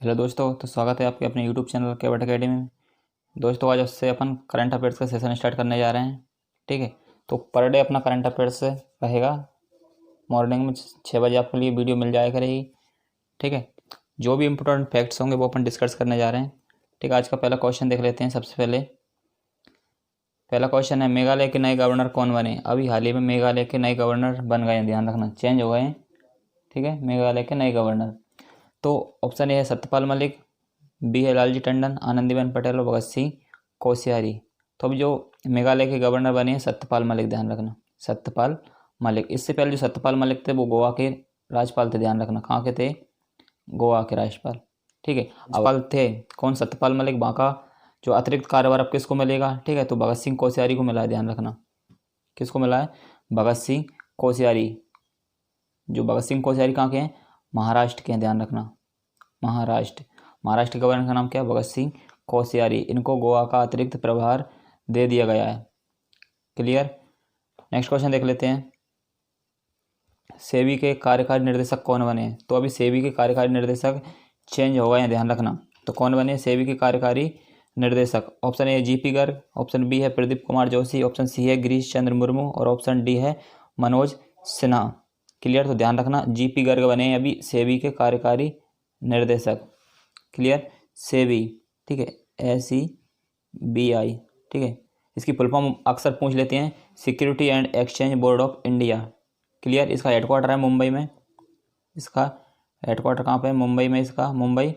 Hello दोस्तों, तो स्वागत है आपके अपने यूट्यूब चैनल केवट अकेडमी में। दोस्तों आज उससे अपन करंट अफेयर्स का सेशन स्टार्ट करने जा रहे हैं। ठीक है, तो पर डे अपना करंट अफेयर्स रहेगा। मॉर्निंग में 6 बजे आपके लिए वीडियो मिल जाया करेगी। ठीक है, जो भी इंपॉर्टेंट फैक्ट्स होंगे वो अपन डिस्कस करने जा रहे हैं। ठीक है, आज का पहला क्वेश्चन देख लेते हैं। सबसे पहला क्वेश्चन है, मेघालय के नए गवर्नर कौन बने? अभी हाल ही में मेघालय के नए गवर्नर बन गए हैं, ध्यान रखना, चेंज हो गए हैं। ठीक है, मेघालय के नए गवर्नर, तो ऑप्शन ए है सत्यपाल मलिक, बी है लालजी टंडन, आनंदीबेन पटेल और भगत सिंह कोश्यारी। तो अभी जो मेघालय के गवर्नर बने हैं सत्यपाल मलिक, ध्यान रखना, सत्यपाल मलिक। इससे पहले जो सत्यपाल मलिक थे वो गोवा के राज्यपाल थे, ध्यान रखना, कहाँ के थे? गोवा के राज्यपाल। ठीक है, राज्यपाल थे कौन? सत्यपाल मलिक। वहाँ का जो अतिरिक्त कार्यभार अब किसको मिलेगा? ठीक है, तो भगत सिंह कोश्यारी को मिला है, ध्यान रखना। किसको मिला है? भगत सिंह कोश्यारी। जो भगत सिंह कोश्यारी कहाँ के हैं? महाराष्ट्र के हैं, ध्यान रखना, महाराष्ट्र के गवर्नर का नाम क्या है? भगत सिंह कोश्यारी। इनको गोवा का अतिरिक्त प्रभार दे दिया गया है। क्लियर। नेक्स्ट क्वेश्चन देख लेते हैं, सेबी के कार्यकारी निर्देशक कौन बने? तो अभी सेबी के कार्यकारी निर्देशक चेंज हो गए हैं, ध्यान रखना। तो कौन बने सेबी के कार्यकारी निर्देशक? Option A GP Garg, option B है प्रदीप कुमार जोशी, ऑप्शन सी है गिरीश चंद्र मुर्मू और ऑप्शन डी है मनोज सिन्हा। क्लियर, तो ध्यान रखना, जीपी गर्ग बने अभी सेबी के कार्यकारी निर्देशक। क्लियर, सेबी। ठीक है, SEBI। ठीक है, इसकी फुल फॉर्म अक्सर पूछ लेते हैं, security and exchange board of India. Clear, इसका हेडक्वार्टर है मुंबई में। इसका हेडक्वार्टर कहाँ पे है? मुंबई में। इसका मुंबई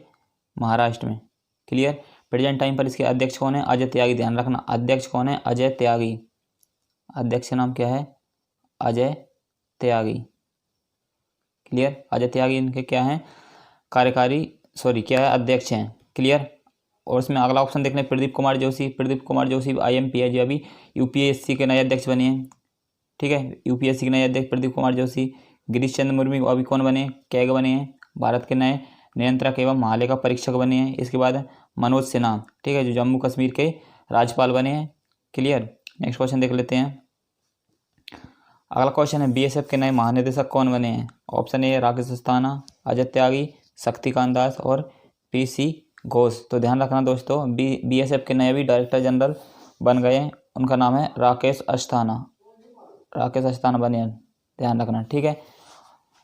महाराष्ट्र में। क्लियर, प्रेजेंट टाइम पर इसके अध्यक्ष कौन है? अजय त्यागी। ध्यान रखना, अध्यक्ष कौन है? अजय त्यागी। अध्यक्ष का नाम क्या है? अजय त्यागी। क्लियर, अजय त्यागी इनके क्या हैं? क्या है? अध्यक्ष हैं। क्लियर, और इसमें अगला ऑप्शन देख लें, प्रदीप कुमार जोशी। प्रदीप कुमार जोशी IMP है, जो अभी UPSC के नए अध्यक्ष बने हैं। ठीक है, UPSC के नए अध्यक्ष प्रदीप कुमार जोशी। गिरीश चंद्र मुर्मू अभी कौन बने? कैग बने हैं, भारत के नए नियंत्रक एवं महालेखा परीक्षक बने हैं। इसके बाद मनोज सिन्हा, ठीक है, जो जम्मू कश्मीर के राज्यपाल बने हैं। क्लियर, नेक्स्ट क्वेश्चन देख लेते हैं। अगला क्वेश्चन है, BSF के नए महानिदेशक कौन बने हैं? ऑप्शन ए राकेश अस्थाना, अजय त्यागी, शक्तिकांत दास और PC घोष। तो ध्यान रखना दोस्तों, BSF के नए भी डायरेक्टर जनरल बन गए हैं, उनका नाम है राकेश अस्थाना। राकेश अस्थाना बने हैं, ध्यान रखना। ठीक है,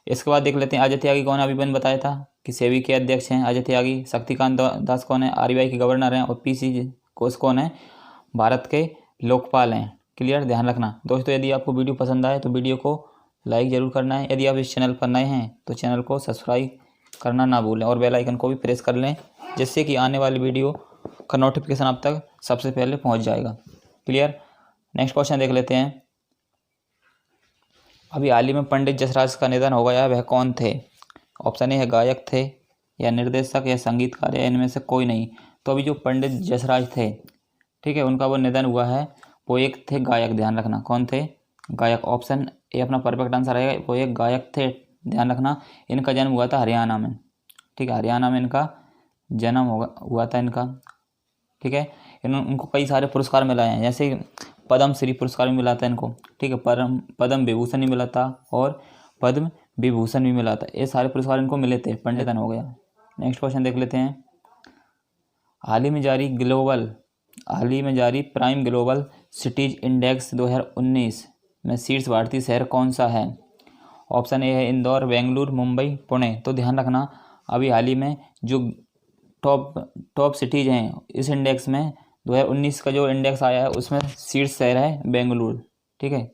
इसके बाद देख लेते हैं अजय त्यागी कौन है? अभी मैंने बताया था कि सेबी के अध्यक्ष हैं अजय त्यागी। शक्तिकांत दास कौन है? RBI के गवर्नर हैं। और PC घोष कौन है? भारत के लोकपाल हैं। क्लियर, ध्यान रखना दोस्तों। यदि आपको वीडियो पसंद आए तो वीडियो को लाइक जरूर करना है। यदि आप इस चैनल पर नए हैं तो चैनल को सब्सक्राइब करना ना भूलें और बेल आइकन को भी प्रेस कर लें, जिससे कि आने वाली वीडियो का नोटिफिकेशन आप तक सबसे पहले पहुंच जाएगा। क्लियर, नेक्स्ट क्वेश्चन देख लेते हैं। अभी हाल ही में पंडित जसराज का निधन हो गया, वह कौन थे? ऑप्शन ए है गायक थे या निर्देशक या संगीतकार या इनमें से कोई नहीं। तो अभी जो पंडित जसराज थे, ठीक है, उनका वो निधन हुआ है, वो एक थे गायक। ध्यान रखना, कौन थे? गायक। ऑप्शन ए अपना परफेक्ट आंसर रहेगा, वो एक गायक थे। ध्यान रखना, इनका जन्म हुआ था हरियाणा में। ठीक है, हरियाणा में इनका जन्म हुआ था इनका। ठीक है, उनको कई सारे पुरस्कार मिला हैं, जैसे पद्म श्री पुरस्कार भी मिला था इनको। ठीक है, पद्म विभूषण भी मिला था और पद्म विभूषण भी मिला था। ये सारे पुरस्कार इनको मिले थे, पंडितन हो गया। नेक्स्ट क्वेश्चन देख लेते हैं। हाल ही में जारी प्राइम ग्लोबल सिटीज इंडेक्स 2019 में शीर्ष भारतीय शहर कौन सा है? ऑप्शन ए है इंदौर, बेंगलुरु, मुंबई, पुणे। तो ध्यान रखना, अभी हाल ही में जो टॉप सिटीज हैं इस इंडेक्स में 2019 का जो इंडेक्स आया है उसमें शीर्ष शहर है बेंगलुरु। ठीक है,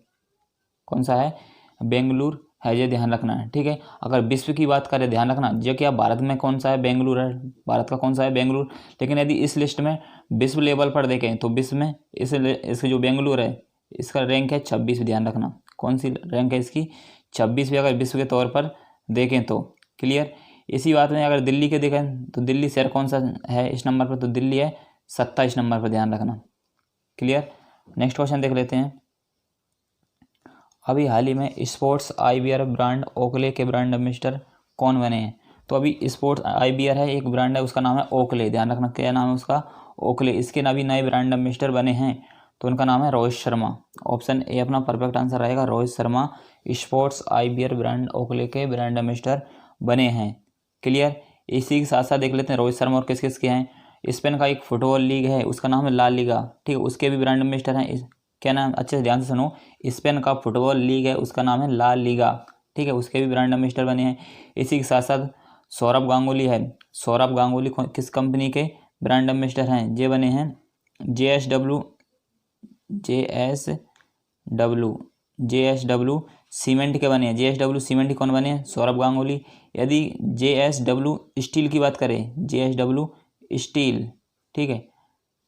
कौन सा है? बेंगलुरु है, ये ध्यान रखना है। ठीक है, अगर विश्व की बात करें, ध्यान रखना, जो क्या भारत में कौन सा है? बेंगलुरु है, भारत का कौन सा है? बेंगलुरु। लेकिन यदि इस लिस्ट में विश्व लेवल पर देखें तो विश्व में इसके जो बेंगलुरु है इसका रैंक है 26। ध्यान रखना, कौन सी रैंक है इसकी? 26 अगर विश्व के तौर पर देखें तो। क्लियर, इसी बात में अगर दिल्ली के देखें तो दिल्ली शहर कौन सा है इस नंबर पर? तो दिल्ली है 27 नंबर पर, ध्यान रखना। क्लियर, नेक्स्ट क्वेश्चन देख लेते हैं। अभी हाल ही में स्पोर्ट्स IBR ब्रांड ओकले के ब्रांड एम्बेसडर कौन बने हैं? तो अभी स्पोर्ट्स IBR है, एक ब्रांड है, उसका नाम है ओकले। ध्यान रखना, क्या नाम है उसका? ओकले। इसके अभी नए ब्रांड एम्बेसडर बने हैं, तो उनका नाम है रोहित शर्मा। ऑप्शन ए अपना परफेक्ट आंसर रहेगा, Rohit Sharma sports IBR brand Oakley के ब्रांड एम्बेसडर बने हैं। क्लियर, इसी के साथ साथ देख लेते हैं रोहित शर्मा और किस किस के हैं। स्पेन का एक फुटबॉल लीग है, उसका नाम है ला लीगा, ठीक है, उसके भी ब्रांड एम्बेसडर हैं। क्या नाम, अच्छे से ध्यान से सुनो, स्पेन का फुटबॉल लीग है, उसका नाम है ला लीगा, ठीक है, उसके भी ब्रांड एम्बेसडर बने हैं। इसी के साथ साथ सौरभ गांगुली है, सौरभ गांगुली किस कंपनी के ब्रांड एम्बेसडर हैं, ये बने हैं JSW सीमेंट के बने हैं। JSW सीमेंट के कौन बने हैं, सौरभ गांगुली। यदि JSW स्टील की बात करें, JSW स्टील, ठीक है,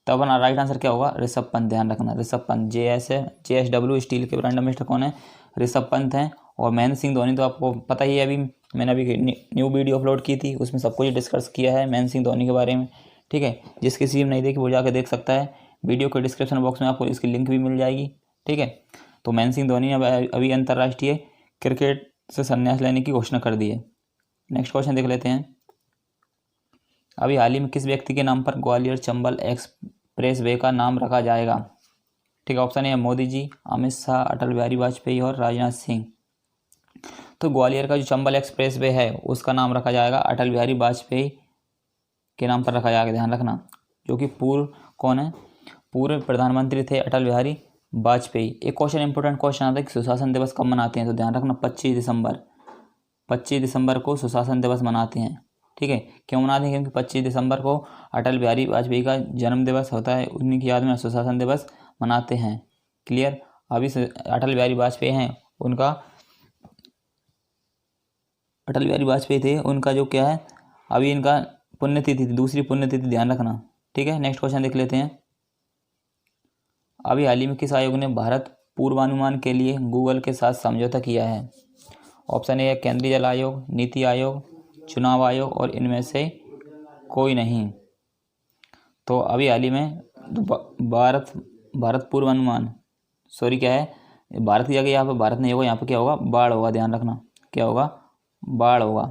तो अपना राइट आंसर क्या होगा, ऋषभ पंत, ध्यान रखना ऋषभ पंत। JSW स्टील के ब्रांड एम्बेसडर कौन है, ऋषभ पंत हैं। और महेंद्र सिंह धोनी तो आपको पता ही है, अभी मैंने अभी न्यू वीडियो अपलोड की थी, उसमें सब कुछ डिस्कस किया है महेंद्र सिंह धोनी के बारे में, ठीक है। जिस किसी ने नहीं देखी वो जाकर देख सकता है, वीडियो के डिस्क्रिप्शन बॉक्स में आपको इसकी लिंक भी मिल जाएगी, ठीक है। तो महेंद्र सिंह धोनी ने अभी अंतर्राष्ट्रीय क्रिकेट से संन्यास लेने की घोषणा कर दी है। नेक्स्ट क्वेश्चन देख लेते हैं। अभी हाल ही में किस व्यक्ति के नाम पर ग्वालियर चंबल एक्सप्रेस वे का नाम रखा जाएगा, ठीक है। ऑप्शन है मोदी जी, अमित शाह, अटल बिहारी वाजपेयी और राजनाथ सिंह। तो ग्वालियर का जो चंबल एक्सप्रेस वे है उसका नाम रखा जाएगा अटल बिहारी वाजपेयी के नाम पर रखा जाएगा, ध्यान रखना, जो कि पूर्व कौन है, पूर्व प्रधानमंत्री थे अटल बिहारी वाजपेयी। एक क्वेश्चन इंपॉर्टेंट क्वेश्चन आता है कि सुशासन दिवस कब मनाते हैं, तो ध्यान रखना 25 दिसंबर को सुशासन दिवस मनाते हैं, ठीक है। क्यों मनाते हैं, क्योंकि 25 दिसंबर को अटल बिहारी वाजपेयी का जन्म दिवस होता है, उन्हीं की याद में सुशासन दिवस मनाते हैं। क्लियर। अभी अटल बिहारी वाजपेयी हैं, उनका अटल बिहारी वाजपेयी थे, उनका जो क्या है अभी इनका पुण्यतिथि, दूसरी पुण्यतिथि, ध्यान रखना, ठीक है। नेक्स्ट क्वेश्चन देख लेते हैं। अभी हाल ही में किस आयोग ने भारत पूर्वानुमान के लिए गूगल के साथ समझौता किया है। ऑप्शन ए है केंद्रीय जल आयोग, नीति आयोग, चुनाव आयोग और इनमें से कोई नहीं। तो अभी हाल ही में भारत पूर्वानुमान, सॉरी क्या है, भारत की जगह यहाँ पे भारत नहीं होगा, यहाँ पे क्या होगा, बाढ़ होगा, ध्यान रखना, क्या होगा, बाढ़ होगा।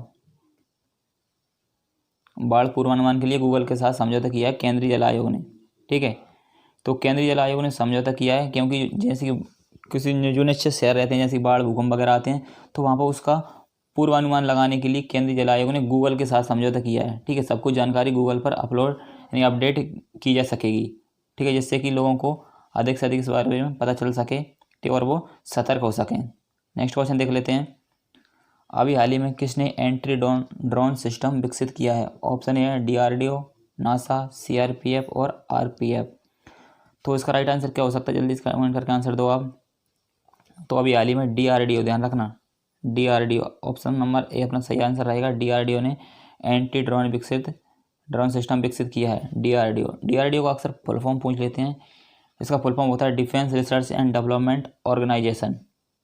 बाढ़ पूर्वानुमान के लिए गूगल के साथ समझौता किया है केंद्रीय जल आयोग ने, ठीक है। तो केंद्रीय जल आयोग ने समझौता किया है क्योंकि जैसे कि किसी जो निश्चित शहर रहते हैं, जैसे बाढ़ भूकंप वगैरह आते हैं, तो वहाँ पर उसका पूर्वानुमान लगाने के लिए केंद्रीय जल आयोग ने गूगल के साथ समझौता किया है, ठीक है। सब कुछ जानकारी गूगल पर अपलोड यानी अपडेट की जा सकेगी, ठीक है, जिससे कि लोगों को अधिक से अधिक इस बारे में पता चल सके, ठीक, और वो सतर्क हो सकें। नेक्स्ट क्वेश्चन देख लेते हैं। अभी हाल ही में किसने एंट्री ड्रोन सिस्टम विकसित किया है। ऑप्शन ए है DRDO, नासा, CRPF और RPF। तो इसका राइट आंसर क्या हो सकता है, जल्दी इसका कमेंट करके आंसर दो आप। तो अभी हाल ही में DRDO, ध्यान रखना, DRDO ऑप्शन नंबर ए अपना सही आंसर रहेगा। DRDO ने एंटी ड्रोन सिस्टम विकसित किया है, DRDO का अक्सर फुल फॉर्म पूछ लेते हैं। इसका फुल फॉर्म होता है defence research and development organisation.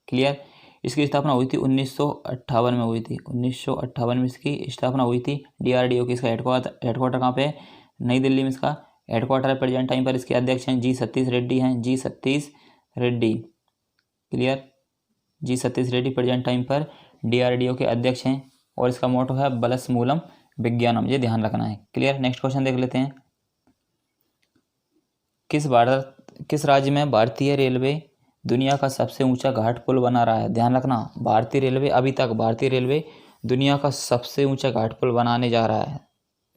Clear. इसकी स्थापना हुई थी 1958 में हुई थी, 1958 में इसकी स्थापना हुई थी DRDO की। इसका हेडक्वार्टर कहाँ पे है, नई दिल्ली में इसका हेडक्वार्टर है। प्रेजेंट टाइम पर इसके अध्यक्ष हैं जी सतीश रेड्डी हैं, जी सतीश रेड्डी। क्लियर। जी सतीश रेड्डी प्रेजेंट टाइम पर DRDO के अध्यक्ष हैं और इसका मोटो है बलस मूलम विज्ञानम, ये ध्यान रखना है। क्लियर। नेक्स्ट क्वेश्चन देख लेते हैं। किस राज्य में भारतीय रेलवे दुनिया का सबसे ऊंचा घाट पुल बना रहा है। ध्यान रखना, भारतीय रेलवे दुनिया का सबसे ऊंचा घाट पुल बनाने जा रहा है,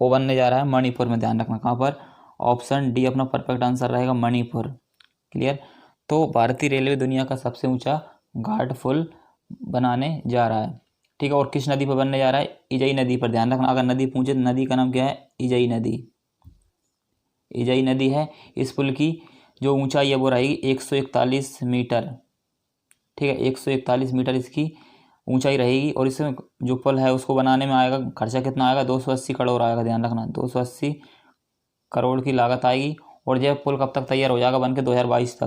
वो बनने जा रहा है मणिपुर में, ध्यान रखना कहाँ पर। ऑप्शन डी अपना परफेक्ट आंसर रहेगा, मणिपुर। क्लियर। तो भारतीय रेलवे दुनिया का सबसे ऊंचा घाट पुल बनाने जा रहा है, ठीक है। और किस नदी पर बनने जा रहा है, इजई नदी पर, ध्यान रखना। अगर नदी पूछे तो नदी का नाम क्या है, इजई नदी है। इस पुल की जो ऊंचाई है वो रहेगी 141 मीटर, ठीक है, 141 मीटर इसकी ऊंचाई रहेगी। और इसमें जो पुल है उसको बनाने में आएगा खर्चा कितना आएगा, 280 करोड़ आएगा, ध्यान रखना, 280 करोड़ की लागत आएगी। और यह पुल कब तक तैयार हो जाएगा बनकर, 2022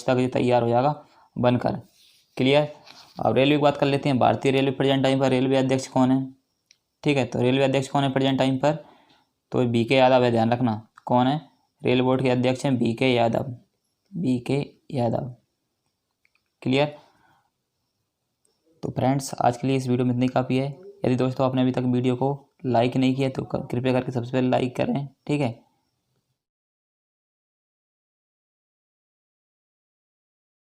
तक ये तैयार हो जाएगा बनकर। क्लियर। अब रेलवे की बात कर लेते हैं। भारतीय रेलवे प्रेजेंट टाइम पर रेलवे अध्यक्ष कौन है, ठीक है। तो रेलवे अध्यक्ष कौन है प्रेजेंट टाइम पर, तो BK यादव है, ध्यान रखना। कौन है, रेल बोर्ड के अध्यक्ष हैं BK यादव। क्लियर। तो फ्रेंड्स आज के लिए इस वीडियो में इतनी काफ़ी है। यदि दोस्तों आपने अभी तक वीडियो को लाइक नहीं किया तो कृपया करके सबसे पहले लाइक करें, ठीक है।